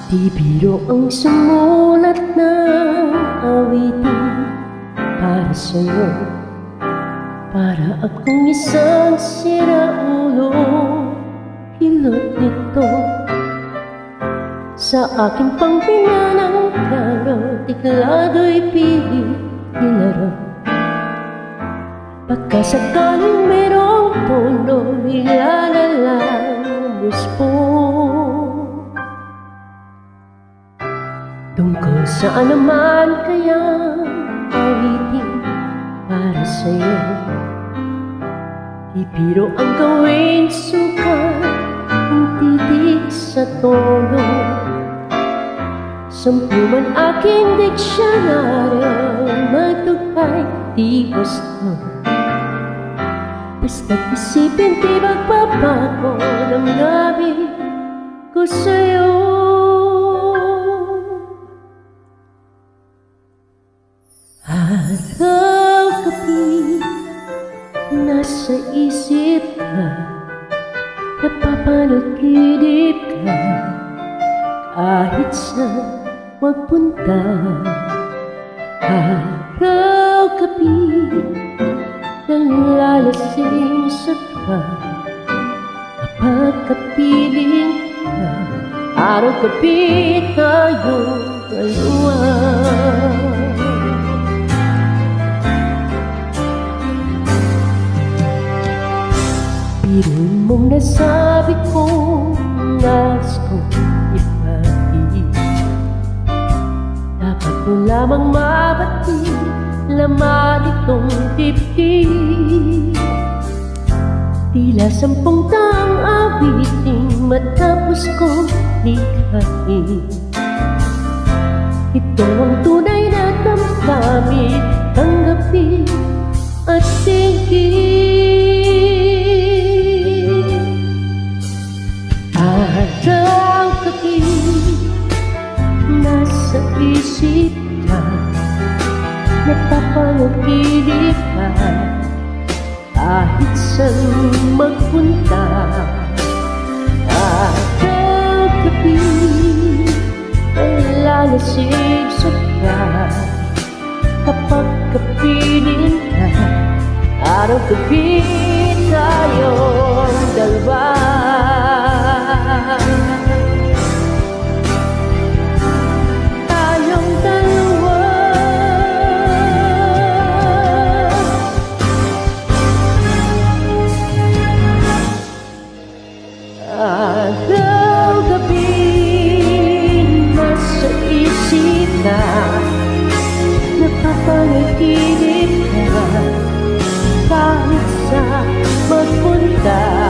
Di biro ang sumulat ng awitin para sa'yo, para akong isang siraulo. Hilot nito sa aking pangpinanang karo, tiklado'y pilit nilaro. Pagkasakaling merong tono, ilalalang muspo. Tungkol saan naman kayang awitin para sa'yo? Di biro ang gawin sukat ang titig sa tono. 10 man aking diksyonaryo magtugpay, di gusto. Basta't isipin, di magpapago ng labi ko sa'yo. Araw-gabi nasa isip ka, napapanagilip ka, kahit saan magpunta. Araw-gabi nalalasing sa ka, kapag kapiling ka. Araw-gabi tayong dalawa. Biruin mong nasabi kong nais kong ipatid. Dapat mo lamang mabati laman itong dibdib. Tila 10 taong awiting matapos kong likhain. Ito ang tunay na damdamin, tanggapin at tingin. Araw-gabi nasa isip ka, napapanaginip ka, kahit saan magpunta. Araw-gabi nalalasing sa ka, kapag kapiling ka. Araw-gabi tayong dalawa. Araw-gabi nasa isip ka, napapanaginip ka, kahit saan magpunta.